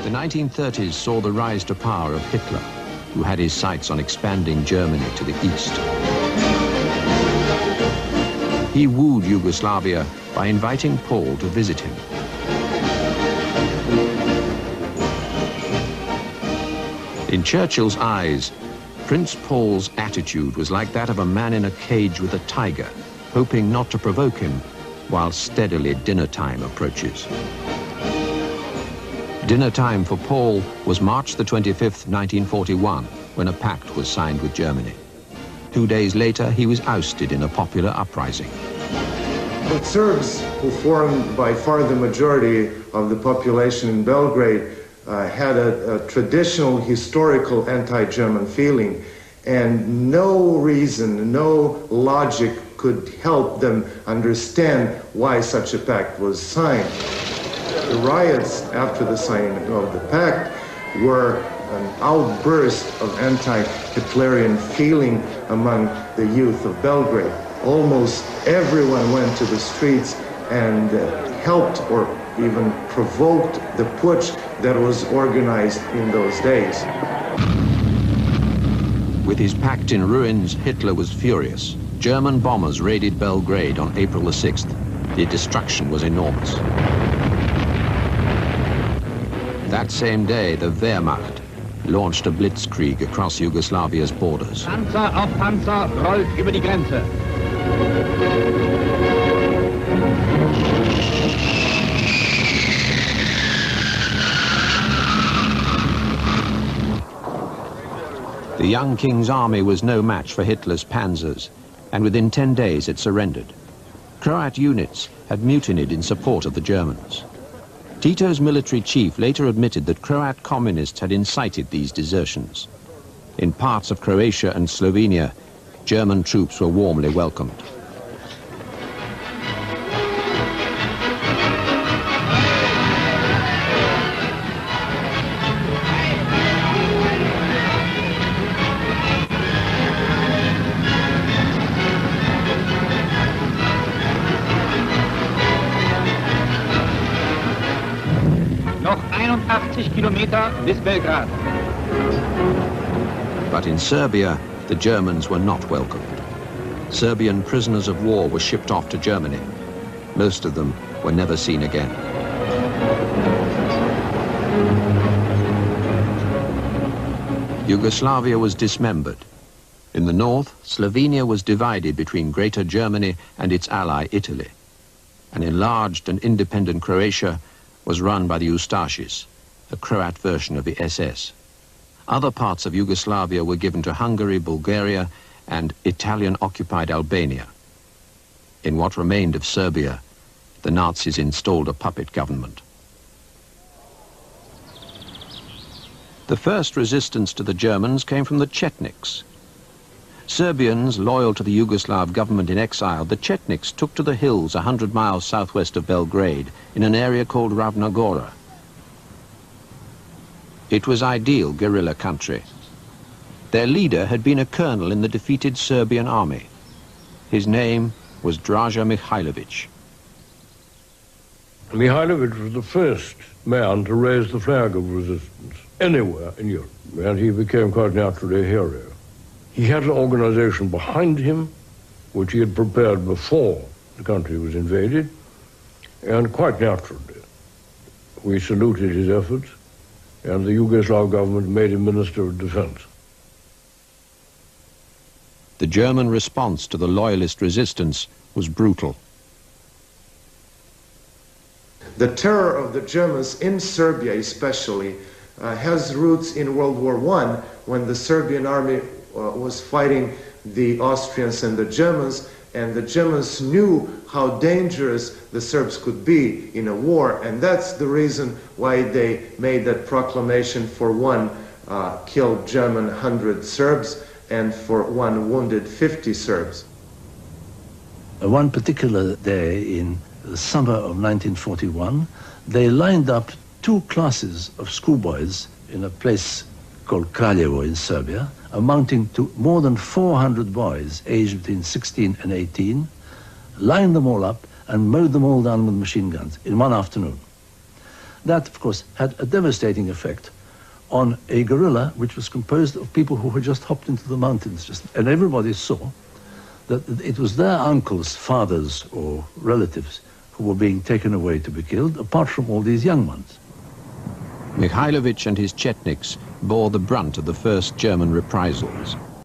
The 1930s saw the rise to power of Hitler, who had his sights on expanding Germany to the east. He wooed Yugoslavia by inviting Paul to visit him. In Churchill's eyes, Prince Paul's attitude was like that of a man in a cage with a tiger, hoping not to provoke him while steadily dinner time approaches. Dinner time for Paul was March the 25th, 1941, when a pact was signed with Germany. 2 days later, he was ousted in a popular uprising. The Serbs, who formed by far the majority of the population in Belgrade, had a traditional, historical anti-German feeling, and no reason, no logic could help them understand why such a pact was signed. The riots after the signing of the pact were an outburst of anti-Hitlerian feeling among the youth of Belgrade. Almost everyone went to the streets and helped or even provoked the putsch that was organized in those days. With his pact in ruins, Hitler was furious. German bombers raided Belgrade on April the 6th. The destruction was enormous. That same day, the Wehrmacht launched a blitzkrieg across Yugoslavia's borders. Panzer auf Panzer rollt über die Grenze. The young king's army was no match for Hitler's panzers, and within 10 days it surrendered. Croat units had mutinied in support of the Germans. Tito's military chief later admitted that Croat communists had incited these desertions. In parts of Croatia and Slovenia, German troops were warmly welcomed. Noch 81 Kilometer bis Belgrad. But in Serbia, the Germans were not welcomed. Serbian prisoners of war were shipped off to Germany. Most of them were never seen again. Yugoslavia was dismembered. In the north, Slovenia was divided between Greater Germany and its ally Italy. An enlarged and independent Croatia was run by the Ustašis, a Croat version of the SS. Other parts of Yugoslavia were given to Hungary, Bulgaria, and Italian-occupied Albania. In what remained of Serbia, the Nazis installed a puppet government. The first resistance to the Germans came from the Chetniks. Serbians loyal to the Yugoslav government in exile, the Chetniks took to the hills 100 miles southwest of Belgrade in an area called Ravna Gora. It was ideal guerrilla country. Their leader had been a colonel in the defeated Serbian army. His name was Draža Mihailović. Mihailović was the first man to raise the flag of resistance anywhere in Europe, and he became quite naturally a hero. He had an organization behind him, which he had prepared before the country was invaded, and quite naturally, we saluted his efforts, and the Yugoslav government made him Minister of Defense. The German response to the loyalist resistance was brutal. The terror of the Germans in Serbia especially has roots in World War I, when the Serbian army was fighting the Austrians and the Germans, and the Germans knew how dangerous the Serbs could be in a war, and that's the reason why they made that proclamation: for one killed German 100 Serbs, and for one wounded 50 Serbs. One particular day in the summer of 1941, they lined up two classes of schoolboys in a place called Kraljevo in Serbia, amounting to more than 400 boys aged between 16 and 18, lined them all up and mowed them all down with machine guns in one afternoon. That, of course, had a devastating effect on a guerrilla which was composed of people who had just hopped into the mountains. And everybody saw that it was their uncles, fathers, or relatives who were being taken away to be killed, apart from all these young ones. Mikhailovich and his Chetniks bore the brunt of the first German reprisals.